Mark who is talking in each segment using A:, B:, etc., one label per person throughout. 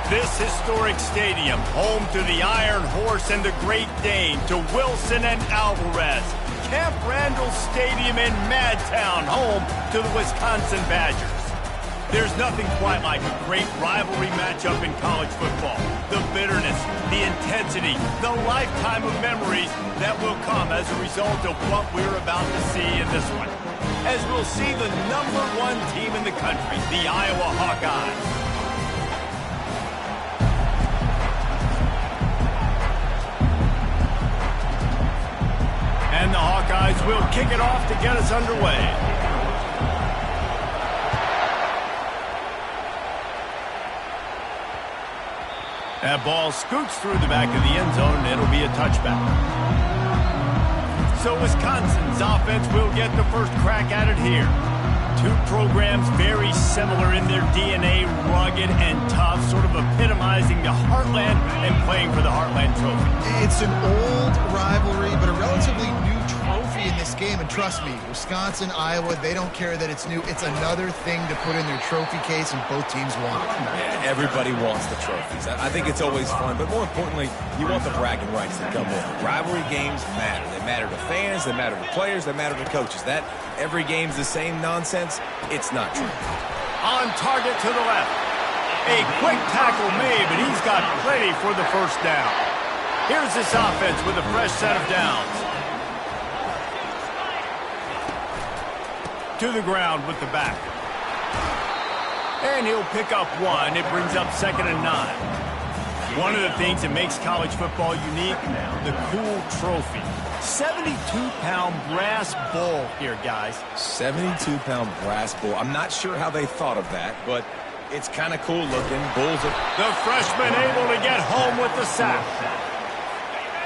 A: This historic stadium, home to the Iron Horse and the Great Dane, to Wilson and Alvarez. Camp Randall Stadium in Madtown, home to the Wisconsin Badgers. There's nothing quite like a great rivalry matchup in college football. The bitterness, the intensity, the lifetime of memories that will come as a result of what we're about to see in this one. As we'll see the #1 team in the country, the Iowa Hawkeyes. And the Hawkeyes will kick it off to get us underway. That ball scoots through the back of the end zone, and it'll be a touchback. So Wisconsin's offense will get the first crack at it here. Two programs very similar in their DNA, rugged and tough, sort of epitomizing the Heartland and playing for the Heartland Trophy.
B: It's an old rivalry, but a relatively new trophy in this game. And trust me, Wisconsin, Iowa, they don't care that it's new. It's another thing to put in their trophy case, and both teams want it.
C: Yeah, everybody wants the trophies. I think it's always fun, but more importantly, you want the bragging rights that come with it. Rivalry games matter. They matter to fans, they matter to players, they matter to coaches. That every game's the same nonsense, it's not true.
A: On target to the left. A quick tackle made, but he's got plenty for the first down. Here's this offense with a fresh set of downs. To the ground with the back. And he'll pick up one. It brings up 2nd and 9. One of the things that makes college football unique, the cool trophy. 72-pound brass bull here, guys.
C: 72-pound brass bull. I'm not sure how they thought of that, but it's kind of cool looking. Bulls are...
A: The freshman able to get home with the sack.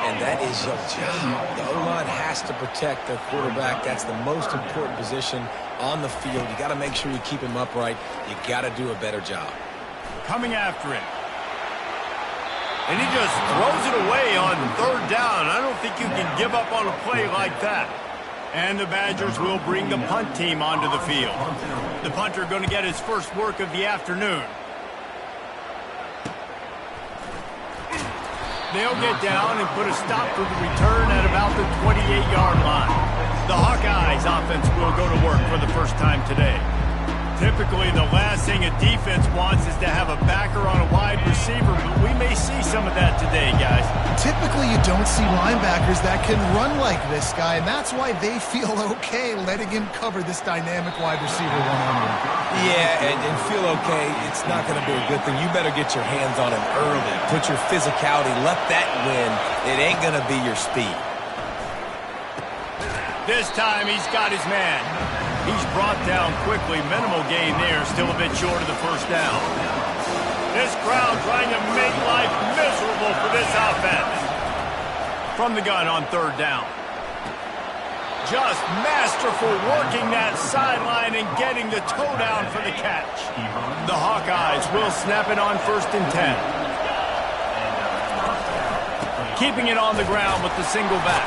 C: And that is your job. The O-line has to protect their quarterback. That's the most important position on the field. You got to make sure you keep him upright. You got to do a better job.
A: Coming after it. And he just throws it away on 3rd down. I don't think you can give up on a play like that. And the Badgers will bring the punt team onto the field. The punter going to get his first work of the afternoon. They'll get down and put a stop to the return at about the 28-yard line. The Hawkeyes offense will go to work for the first time today. Typically, the last thing a defense wants is to have a backer on a wide receiver, but we may see some of that today, guys.
B: Typically, you don't see linebackers that can run like this guy, and that's why they feel okay letting him cover this dynamic wide receiver one-on-one.
C: Yeah, and feel okay, it's not going to be a good thing. You better get your hands on him early. Put your physicality, let that win. It ain't going to be your speed.
A: This time, he's got his man. He's brought down quickly. Minimal gain there. Still a bit short of the first down. This crowd trying to make life miserable for this offense. From the gun on 3rd down. Just masterful working that sideline and getting the toe down for the catch. The Hawkeyes will snap it on 1st and 10. Keeping it on the ground with the single back.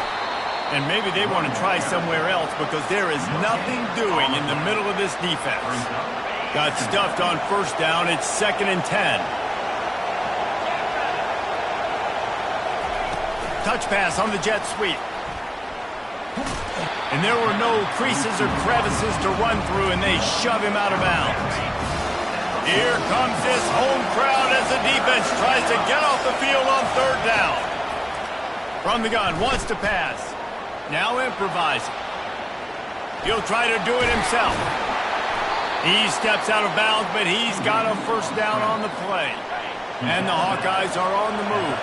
A: And maybe they want to try somewhere else because there is nothing doing in the middle of this defense. Got stuffed on 1st down. It's 2nd and 10. Touch pass on the jet sweep. And there were no creases or crevices to run through, and they shove him out of bounds. Here comes this home crowd as the defense tries to get off the field on 3rd down. From the gun, wants to pass. Now improvising. He'll try to do it himself. He steps out of bounds, but he's got a 1st down on the play. And the Hawkeyes are on the move.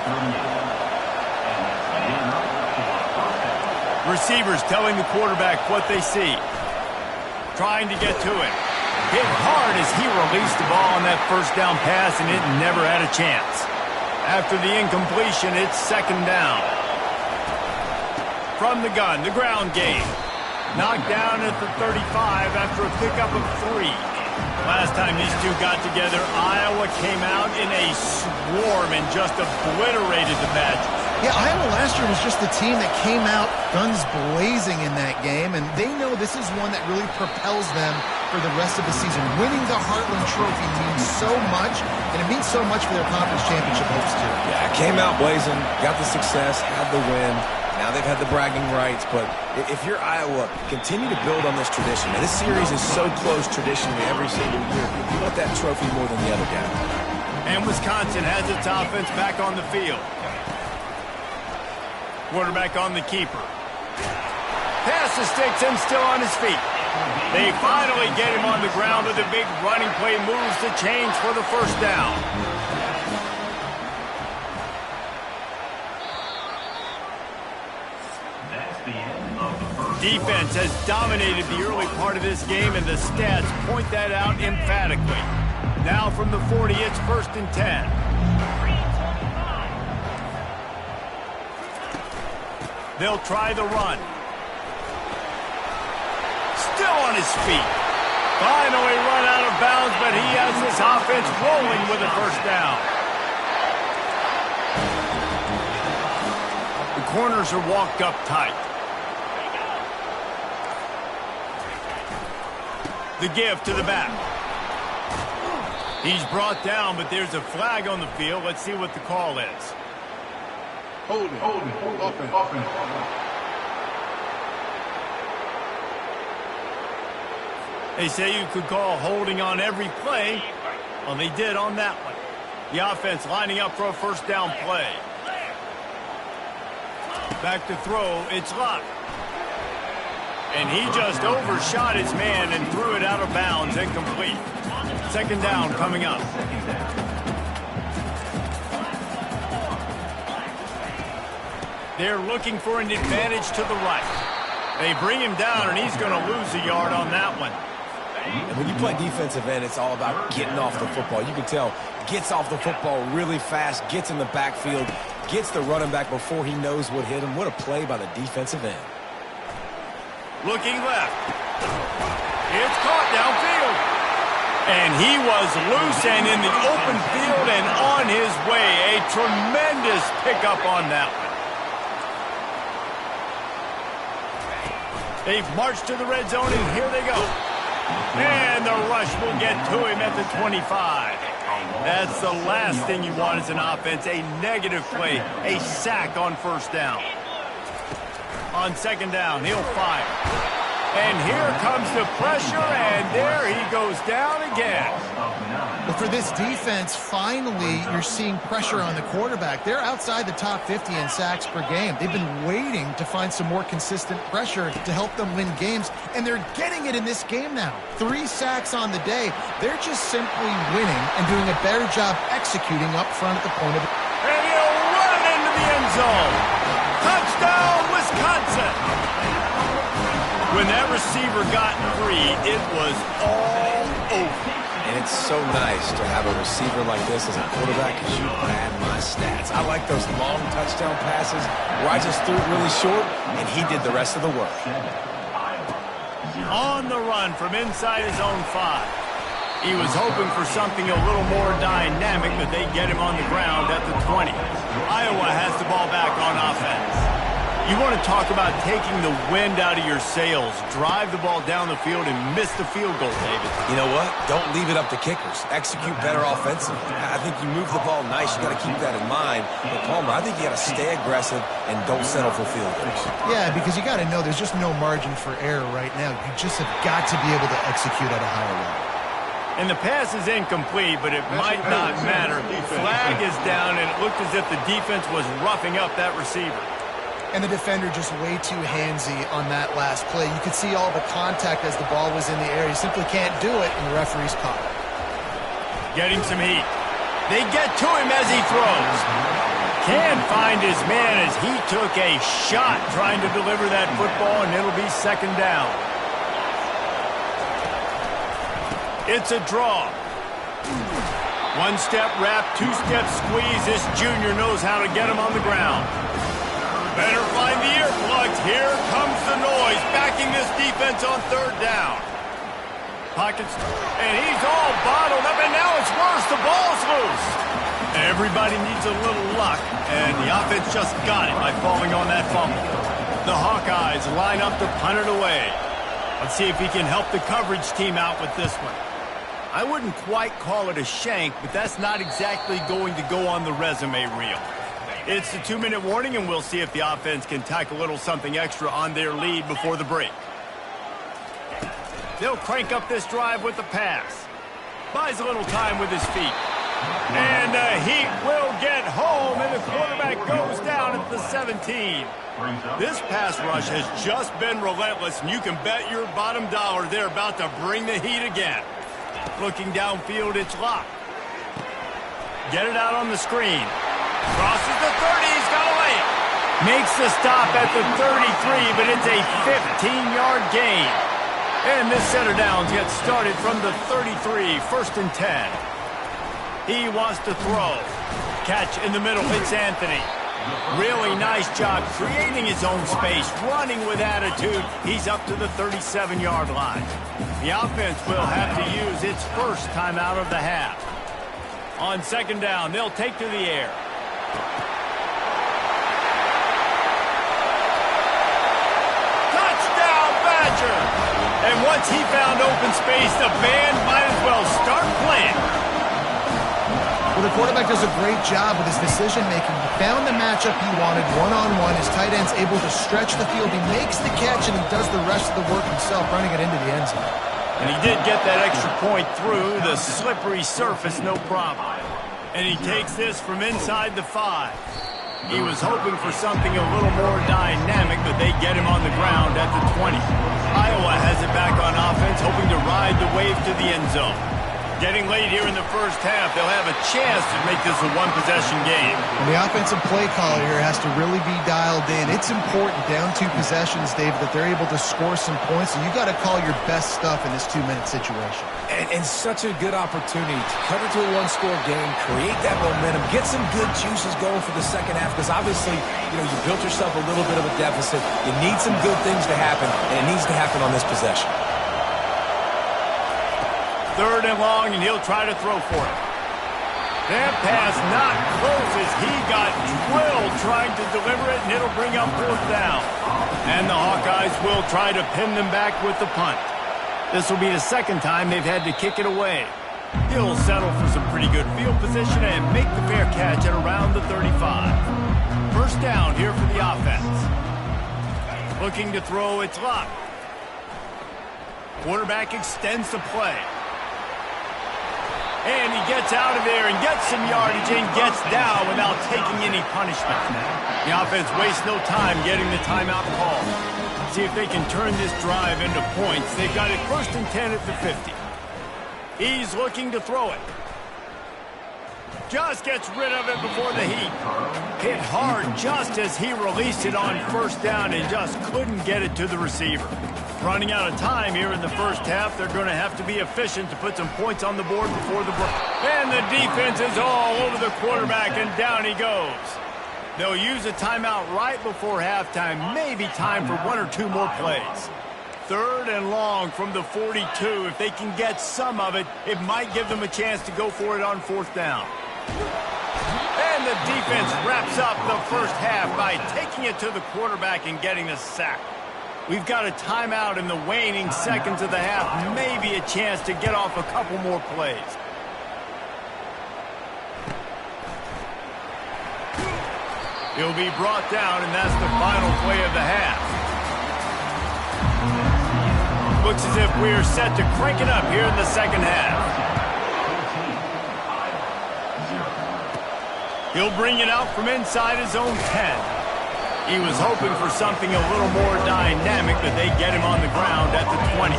A: Receivers telling the quarterback what they see. Trying to get to it. Hit hard as he released the ball on that 1st down pass, and it never had a chance. After the incompletion, it's 2nd down. From the gun, the ground game. Knocked down at the 35 after a pickup of 3. Last time these two got together, Iowa came out in a swarm and just obliterated the Badgers.
B: Yeah, Iowa last year was just the team that came out guns blazing in that game, and they know this is one that really propels them for the rest of the season. Winning the Heartland Trophy means so much, and it means so much for their conference championship hopes, too.
C: Yeah, came out blazing, got the success, had the win. Now they've had the bragging rights, but if you're Iowa, continue to build on this tradition. Now, this series is so close traditionally every single year. You want that trophy more than the other guy.
A: And Wisconsin has its offense back on the field. Quarterback on the keeper. Pass the sticks and still on his feet. They finally get him on the ground with a big running play, moves the chains for the first down. Defense has dominated the early part of this game, and the stats point that out emphatically. Now from the 40, it's 1st and 10. They'll try the run. Still on his feet. Finally run out of bounds, but he has this offense rolling with a first down. The corners are walked up tight. The give to the back. He's brought down, but there's a flag on the field. Let's see what the call is.
D: Hold offense.
A: They say you could call holding on every play. Well, they did on that one. The offense lining up for a first down play. Back to throw, it's Luck. And he just overshot his man and threw it out of bounds, incomplete. 2nd down coming up. They're looking for an advantage to the right. They bring him down, and he's going to lose a yard on that one.
C: And when you play defensive end, it's all about getting off the football. You can tell, gets off the football really fast, gets in the backfield, gets the running back before he knows what hit him. What a play by the defensive end.
A: Looking left. It's caught downfield. And he was loose and in the open field and on his way. A tremendous pickup on that one. They've marched to the red zone, and here they go. And the rush will get to him at the 25. That's the last thing you want as an offense, a negative play, a sack on first down. On 2nd down, he'll fire. And here comes the pressure, and there he goes down again.
B: But for this defense, finally, you're seeing pressure on the quarterback. They're outside the top 50 in sacks per game. They've been waiting to find some more consistent pressure to help them win games, and they're getting it in this game now. 3 sacks on the day. They're just simply winning and doing a better job executing up front at the point of it.
A: And he'll run it into the end zone. Touchdown, Wisconsin. When that receiver got free, it was all over.
C: And it's so nice to have a receiver like this as a quarterback because you pad my stats. I like those long touchdown passes where I just threw it really short, and he did the rest of the work.
A: On the run from inside his own 5. He was hoping for something a little more dynamic, but they get him on the ground at the 20. Iowa has the ball back on offense. You want to talk about taking the wind out of your sails. Drive the ball down the field and miss the field goal, David.
C: You know what? Don't leave it up to kickers. Execute better offensively. I think you move the ball nice. You got to keep that in mind. But Palmer, I think you got to stay aggressive and don't settle for field goals.
B: Yeah, because you got to know there's just no margin for error right now. You just have got to be able to execute at a higher level.
A: And the pass is incomplete, but it might not matter. Flag is down, and it looked as if the defense was roughing up that receiver.
B: And the defender just way too handsy on that last play. You could see all the contact as the ball was in the air. He simply can't do it, and the referee's caught it.
A: Getting some heat. They get to him as he throws. Can't find his man as he took a shot trying to deliver that football, and it'll be 2nd down. It's a draw. 1-step wrap, 2-step squeeze. This junior knows how to get him on the ground. Better find the earplugs. Here comes the noise, backing this defense on 3rd down. Pockets, and he's all bottled up, and now it's worse. The ball's loose. Everybody needs a little luck, and the offense just got it by falling on that fumble. The Hawkeyes line up to punt it away. Let's see if he can help the coverage team out with this one. I wouldn't quite call it a shank, but that's not exactly going to go on the resume reel. It's the 2-minute warning, and we'll see if the offense can tack a little something extra on their lead before the break. They'll crank up this drive with the pass. Buys a little time with his feet. And he will get home, and the quarterback goes down at the 17. This pass rush has just been relentless, and you can bet your bottom dollar they're about to bring the heat again. Looking downfield, it's locked. Get it out on the screen. Crosses the 30, he's got to lay it. Makes the stop at the 33, but it's a 15-yard gain. And this center downs gets started from the 33, 1st and 10. He wants to throw. Catch in the middle, hits Anthony. Really nice job creating his own space, running with attitude. He's up to the 37-yard line. The offense will have to use its first timeout of the half. On 2nd down, they'll take to the air. Touchdown, Badger! And once he found open space, the band might as well start playing.
B: Well, the quarterback does a great job with his decision-making. He found the matchup he wanted one-on-one. His tight end's able to stretch the field. He makes the catch, and he does the rest of the work himself, running it into the end zone.
A: And he did get that extra point through the slippery surface, no problem. And he takes this from inside the 5. He was hoping for something a little more dynamic, but they get him on the ground at the 20. Iowa has it back on offense, hoping to ride the wave to the end zone. Getting late here in the first half, they'll have a chance to make this a one-possession game.
B: And the offensive play caller here has to really be dialed in. It's important down 2 possessions, Dave, that they're able to score some points. So you got to call your best stuff in this 2-minute situation.
C: And such a good opportunity to cut into a one-score game, create that momentum, get some good juices going for the second half, because obviously, you built yourself a little bit of a deficit. You need some good things to happen, and it needs to happen on this possession.
A: 3rd and long, and he'll try to throw for it. That pass not close as he got drilled trying to deliver it, and it'll bring up 4th down. And the Hawkeyes will try to pin them back with the punt. This will be the 2nd time they've had to kick it away. He'll settle for some pretty good field position and make the fair catch at around the 35. 1st down here for the offense. Looking to throw, it's locked. Quarterback extends the play. And he gets out of there and gets some yardage and gets down without taking any punishment. The offense wastes no time getting the timeout call. See if they can turn this drive into points. They've got it 1st and 10 at the 50. He's looking to throw it. Just gets rid of it before the heat. Hit hard just as he released it on 1st down and just couldn't get it to the receiver. Running out of time here in the first half. They're going to have to be efficient to put some points on the board before the break. And the defense is all over the quarterback, and down he goes. They'll use a timeout right before halftime. Maybe time for 1 or 2 more plays. 3rd and long from the 42. If they can get some of it, it might give them a chance to go for it on 4th down. And the defense wraps up the first half by taking it to the quarterback and getting the sack. We've got a timeout in the waning seconds of the half. Maybe a chance to get off a couple more plays. He'll be brought down, and that's the final play of the half. Looks as if we're set to crank it up here in the second half. He'll bring it out from inside his own 10. He was hoping for something a little more dynamic, but they get him on the ground at the 20.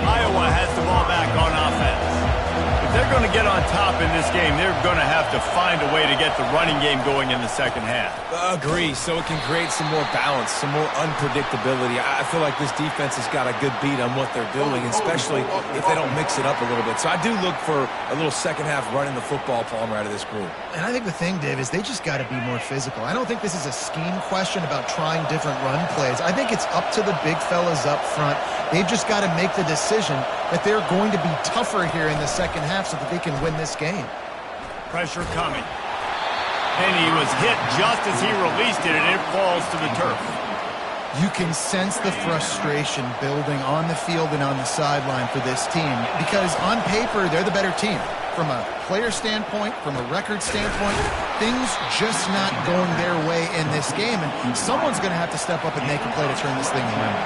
A: Iowa has the ball back on offense. If they're going to get on top in this game, they're going to have to find a way to get the running game going in the second half.
C: Agree, so it can create some more balance, some more unpredictability. I feel like this defense has got a good beat on what they're doing, especially if they don't mix it up a little bit. So I do look for a little second half running the football Palmer out of this group.
B: And I think the thing, Dave, is they just got to be more physical. I don't think this is a scheme question about trying different run plays. I think it's up to the big fellas up front. They've just got to make the decision that they're going to be tougher here in the second half so that they can win this game.
A: Pressure coming. And he was hit just as he released it, and it falls to the turf.
B: You can sense the frustration building on the field and on the sideline for this team because on paper, they're the better team. From a player standpoint, from a record standpoint, things just not going their way in this game, and someone's going to have to step up and make a play to turn this thing around.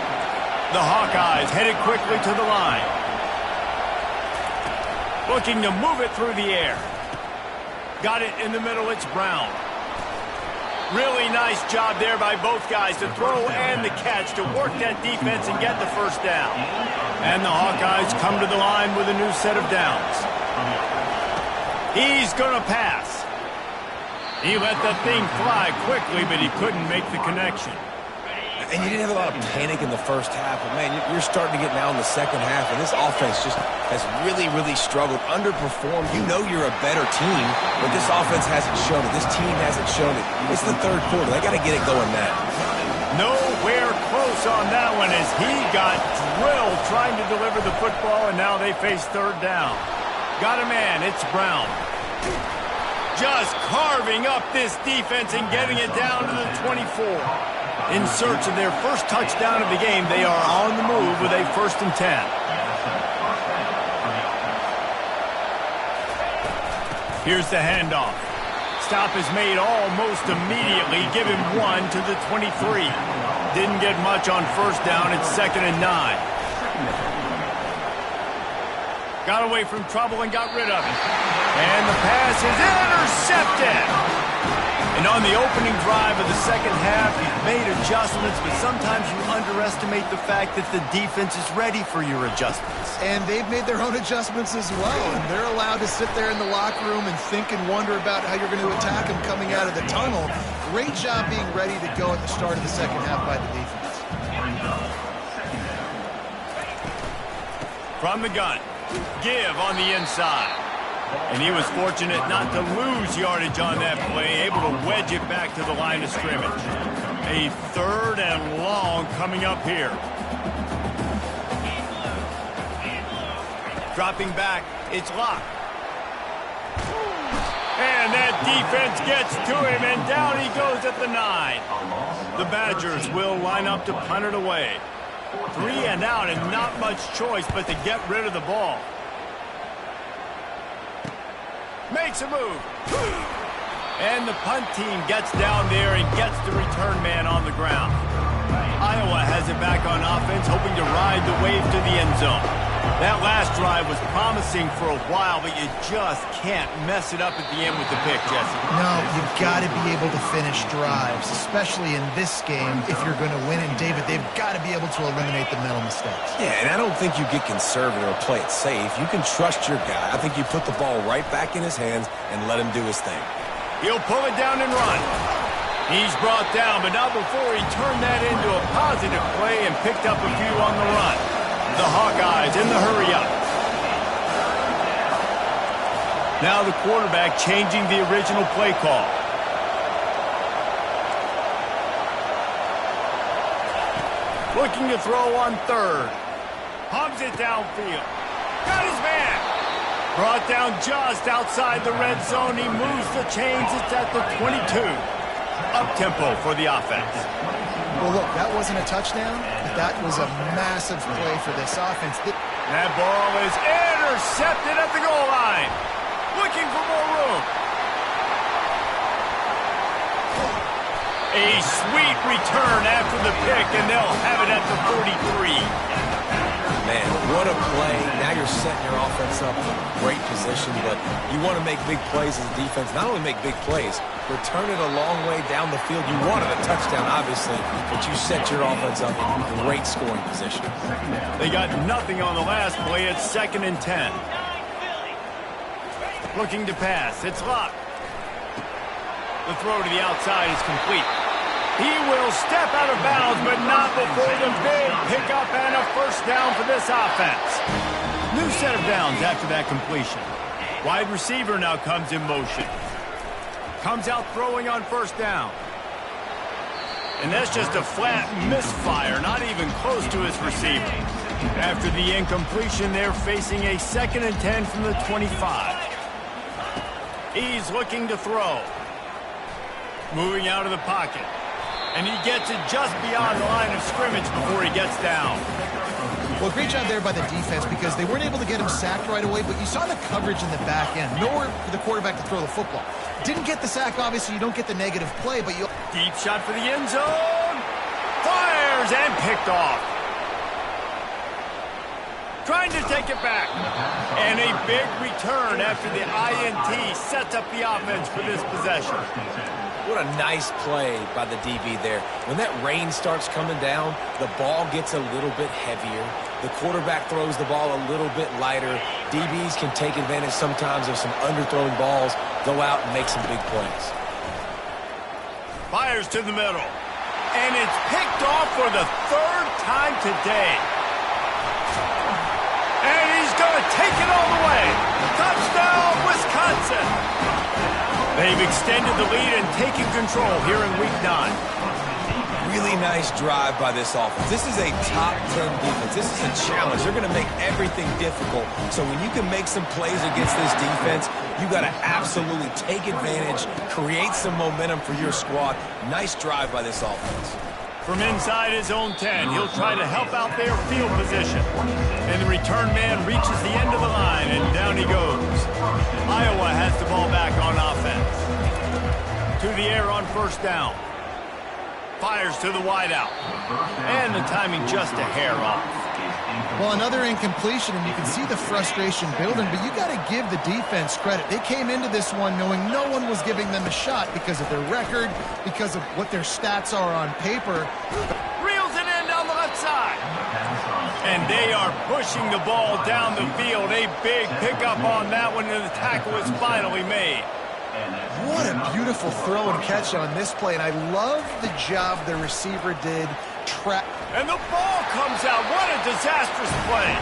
A: The Hawkeyes headed quickly to the line. Looking to move it through the air. Got it in the middle, it's Brown. Really nice job there by both guys to throw and the catch to work that defense and get the first down. And the Hawkeyes come to the line with a new set of downs. He's going to pass. He let the thing fly quickly, but he couldn't make the connection.
C: And you didn't have a lot of panic in the first half, but, man, you're starting to get now in the second half, and this offense just has really, really struggled, underperformed. You know you're a better team, but this offense hasn't shown it. This team hasn't shown it. It's the third quarter. They got to get it going now.
A: Nowhere close on that one as he got drilled trying to deliver the football, and now they face third down. Got a man. It's Brown. Just carving up this defense and getting it down to the 24. In search of their first touchdown of the game, they are on the move with a 1st and 10. Here's the handoff. Stop is made almost immediately. Give him 1 to the 23. Didn't get much on first down. It's 2nd and 9. Got away from trouble and got rid of it. And the pass is intercepted. And on the opening drive of the second half, you've made adjustments, but sometimes you underestimate the fact that the defense is ready for your adjustments.
B: And they've made their own adjustments as well, and they're allowed to sit there in the locker room and think and wonder about how you're going to attack them coming out of the tunnel. Great job being ready to go at the start of the second half by the defense.
A: From the gun, give on the inside. And he was fortunate not to lose yardage on that play, able to wedge it back to the line of scrimmage. A 3rd and long coming up here. Dropping back, it's Locke. And that defense gets to him, and down he goes at the 9. The Badgers will line up to punt it away. 3 and out, and not much choice but to get rid of the ball. Makes a move. And the punt team gets down there and gets the return man on the ground. Iowa has it back on offense, hoping to ride the wave to the end zone. That last drive was promising for a while, but you just can't mess it up at the end with the pick, Jesse.
B: No, you've got to be able to finish drives, especially in this game if you're going to win. And, David, they've got to be able to eliminate the mental mistakes.
C: Yeah, and I don't think you get conservative or play it safe. You can trust your guy. I think you put the ball right back in his hands and let him do his thing.
A: He'll pull it down and run. He's brought down, but not before he turned that into a positive play and picked up a few on the run. The Hawkeyes in the hurry-up. Now the quarterback changing the original play call. Looking to throw on 3rd. Pumps it downfield. Got his man. Brought down just outside the red zone. He moves the chains. It's at the 22. Up-tempo for the offense.
B: Well, look, that wasn't a touchdown, but that was a massive play for this offense.
A: That ball is intercepted at the goal line. Looking for more room. A sweet return after the pick, and they'll have it at the 43.
C: Man, what a play. Now you're setting your offense up in a great position, but you want to make big plays as a defense. Not only make big plays, return it a long way down the field. You wanted a touchdown, obviously, but you set your offense up in great scoring position.
A: They got nothing on the last play. It's 2nd and 10. Looking to pass. It's Locke. The throw to the outside is complete. He will step out of bounds, but not before the big pickup and a first down for this offense. New set of downs after that completion. Wide receiver now comes in motion. Comes out throwing on first down. And that's just a flat misfire, not even close to his receiver. After the incompletion, they're facing a 2nd and 10 from the 25. He's looking to throw. Moving out of the pocket. And he gets it just beyond the line of scrimmage before he gets down.
B: Well, great job there by the defense because they weren't able to get him sacked right away, but you saw the coverage in the back end. Nowhere for the quarterback to throw the football. Didn't get the sack, obviously. You don't get the negative play, but you...
A: Deep shot for the end zone. Fires and picked off. Trying to take it back. And a big return after the INT sets up the offense for this possession.
C: What a nice play by the DB there. When that rain starts coming down, the ball gets a little bit heavier. The quarterback throws the ball a little bit lighter. DBs can take advantage sometimes of some underthrown balls, go out and make some big plays.
A: Fires to the middle. And it's picked off for the third time today. And he's going to take it all the way. Touchdown, Wisconsin. They've extended the lead and taken control here in Week 9.
C: Really nice drive by this offense. This is a top 10 defense. This is a challenge. They're going to make everything difficult. So when you can make some plays against this defense, you got to absolutely take advantage, create some momentum for your squad. Nice drive by this offense.
A: From inside his own 10, he'll try to help out their field position. And the return man reaches the end of the line, and down he goes. Iowa has the ball back on offense. To the air on first down. Fires to the wideout. And the timing just a hair off.
B: Well, another incompletion, and you can see the frustration building, but you got to give the defense credit. They came into this one knowing no one was giving them a shot because of their record, because of what their stats are on paper.
A: Reels it in down the left side. And they are pushing the ball down the field. A big pickup on that one, and the tackle is finally made.
B: What a beautiful throw and catch on this play, and I love the job the receiver did.
A: And the ball comes out. What a disastrous play.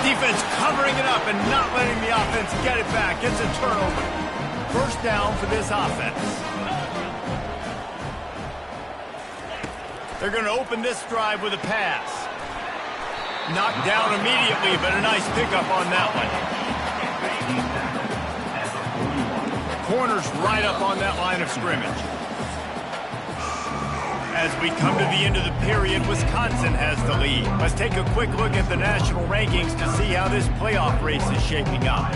A: Defense covering it up and not letting the offense get it back. It's a turnover. First down for this offense. They're going to open this drive with a pass. Knocked down immediately, but a nice pickup on that one. Corners right up on that line of scrimmage. As we come to the end of the period, Wisconsin has the lead. Let's take a quick look at the national rankings to see how this playoff race is shaping up.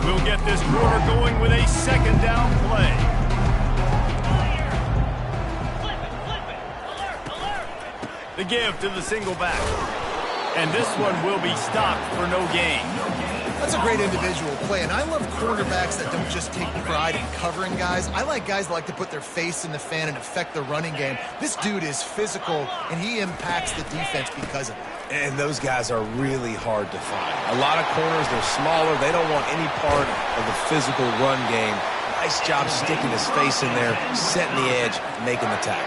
A: We'll get this quarter going with a second down play. The give to the single back. And this one will be stopped for no gain.
B: That's a great individual play, and I love quarterbacks that don't just take pride in covering guys. I like guys that like to put their face in the fan and affect the running game. This dude is physical, and he impacts the defense because of it.
C: And those guys are really hard to find. A lot of corners, they're smaller. They don't want any part of the physical run game. Nice job sticking his face in there, setting the edge, making the tackle.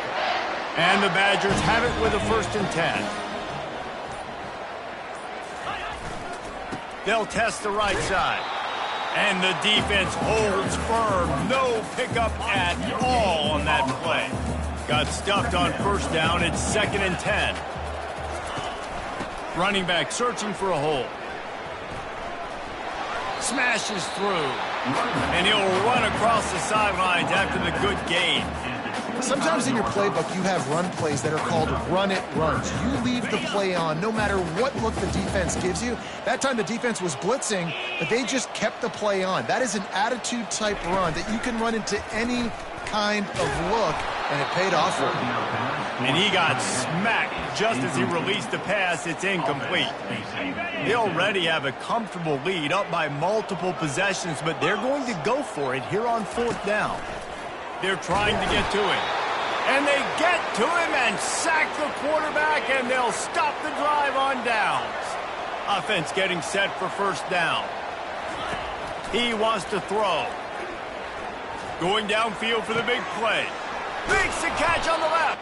A: And the Badgers have it with a 1st and 10. They'll test the right side. And the defense holds firm. No pickup at all on that play. Got stuffed on first down. It's 2nd and 10. Running back searching for a hole. Smashes through. And he'll run across the sidelines after the good gain.
B: Sometimes in your playbook, you have run plays that are called run-it runs. You leave the play on no matter what look the defense gives you. That time the defense was blitzing, but they just kept the play on. That is an attitude-type run that you can run into any kind of look, and it paid off for him.
A: And he got smacked just as he released the pass. It's incomplete. They already have a comfortable lead up by multiple possessions, but they're going to go for it here on 4th down. They're trying to get to him. And they get to him and sack the quarterback, and they'll stop the drive on downs. Offense getting set for first down. He wants to throw. Going downfield for the big play. Makes the catch on the left.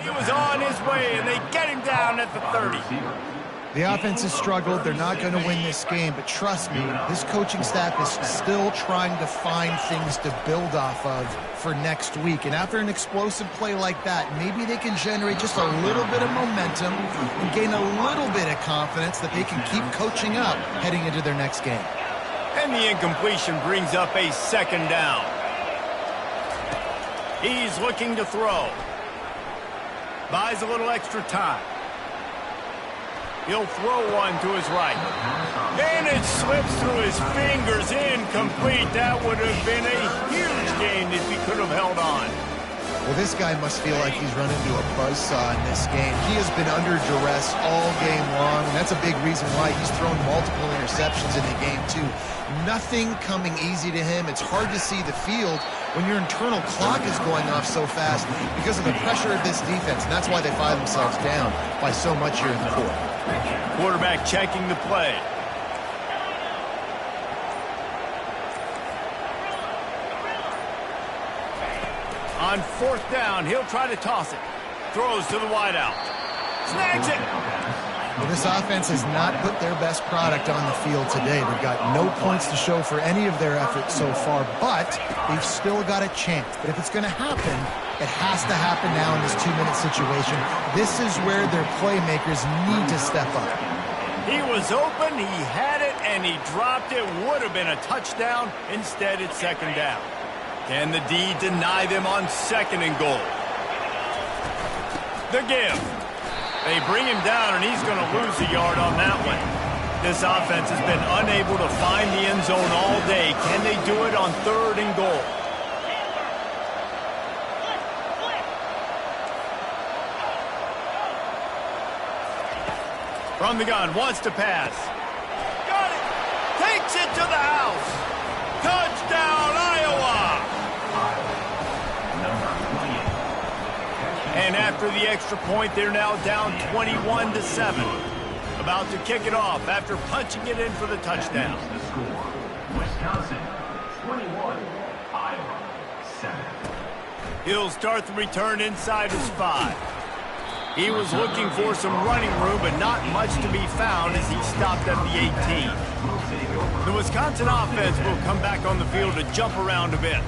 A: He was on his way, and they get him down at the 30.
B: The offense has struggled. They're not going to win this game, but trust me, this coaching staff is still trying to find things to build off of for next week. And after an explosive play like that, maybe they can generate just a little bit of momentum and gain a little bit of confidence that they can keep coaching up heading into their next game.
A: And the incompletion brings up a second down. He's looking to throw. Buys a little extra time. He'll throw one to his right. And it slips through his fingers, incomplete. That would have been a huge gain if he could have held on.
B: Well, this guy must feel like he's run into a buzzsaw in this game. He has been under duress all game long, and that's a big reason why he's thrown multiple interceptions in the game, too. Nothing coming easy to him. It's hard to see the field when your internal clock is going off so fast because of the pressure of this defense, and that's why they find themselves down by so much here in the fourth.
A: Quarterback checking the play. On fourth down, he'll try to toss it. Throws to the wideout. Snags it.
B: Well, this offense has not put their best product on the field today. They've got no points to show for any of their efforts so far, but they've still got a chance. But if it's going to happen, it has to happen now in this 2-minute situation. This is where their playmakers need to step up.
A: He was open, he had it, and he dropped it. Would have been a touchdown. Instead, it's second down. Can the D deny them on second and goal? The give. They bring him down, and he's going to lose a yard on that one. This offense has been unable to find the end zone all day. Can they do it on third and goal? From the gun, wants to pass. Got it. Takes it to the house. Touchdown, Iowa. And after the extra point, they're now down 21-7. About to kick it off after punching it in for the touchdown.
E: The score, Wisconsin 21, Iowa 7.
A: He'll start the return inside his 5. He was looking for some running room, but not much to be found as he stopped at the 18. The Wisconsin offense will come back on the field to jump around a bit.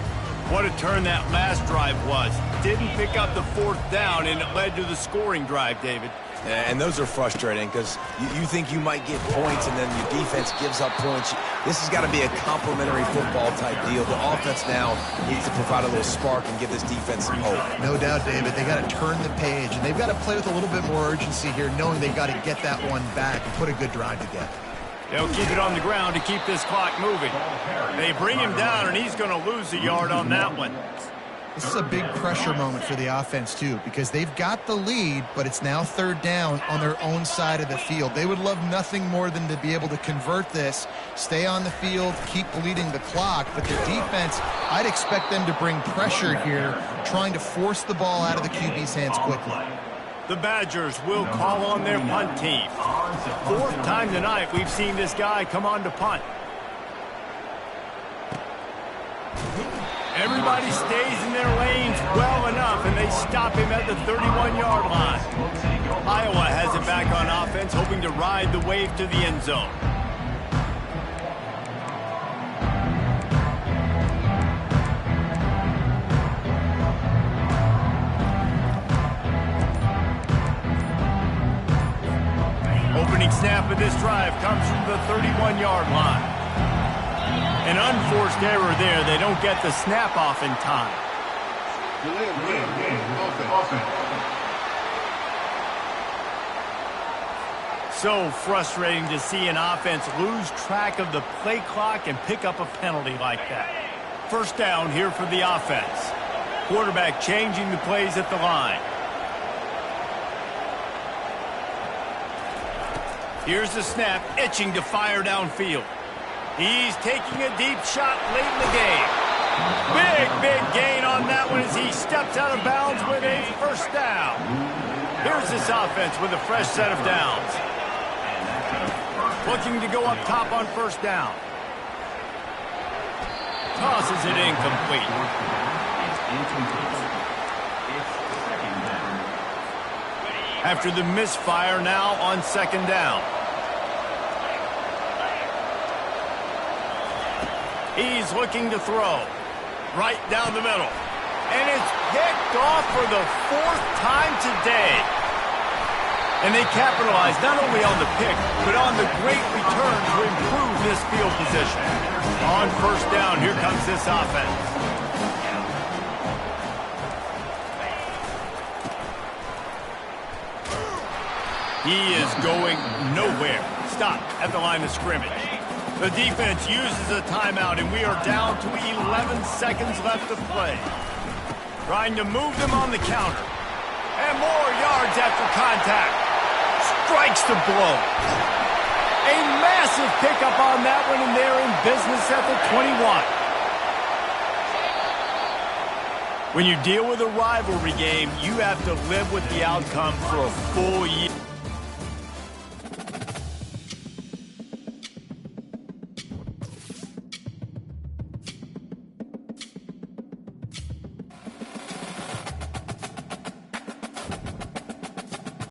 A: What a turn that last drive was. Didn't pick up the fourth down, and it led to the scoring drive, David.
C: And those are frustrating because you think you might get points and then your defense gives up points. This has got to be a complementary football type deal. The offense now needs to provide a little spark and give this defense some hope.
B: No doubt, David. They got to turn the page, and they've got to play with a little bit more urgency here, knowing they've got to get that one back and put a good drive together.
A: They'll keep it on the ground to keep this clock moving. They bring him down, and he's going to lose a yard on that one.
B: This is a big pressure moment for the offense, too, because they've got the lead, but it's now third down on their own side of the field. They would love nothing more than to be able to convert this, stay on the field, keep bleeding the clock. But the defense, I'd expect them to bring pressure here, trying to force the ball out of the QB's hands quickly.
A: The Badgers will call on their punt team. Fourth time tonight we've seen this guy come on to punt. Everybody stays in their lanes well enough, and they stop him at the 31-yard line. Iowa has it back on offense, hoping to ride the wave to the end zone. Opening snap of this drive comes from the 31-yard line. An unforced error there. They don't get the snap off in time. So frustrating to see an offense lose track of the play clock and pick up a penalty like that. First down here for the offense. Quarterback changing the plays at the line. Here's the snap, itching to fire downfield. He's taking a deep shot late in the game. Big gain on that one as he steps out of bounds with a first down. Here's this offense with a fresh set of downs. Looking to go up top on first down. Tosses it incomplete. After the misfire, now on second down. He's looking to throw. Right down the middle. And it's picked off for the 4th time today. And they capitalize not only on the pick, but on the great return to improve this field position. On first down, here comes this offense. He is going nowhere. Stop at the line of scrimmage. The defense uses a timeout, and we are down to 11 seconds left to play. Trying to move them on the counter. And more yards after contact. Strikes the blow. A massive pickup on that one, and they're in business at the 21. When you deal with a rivalry game, you have to live with the outcome for a full year.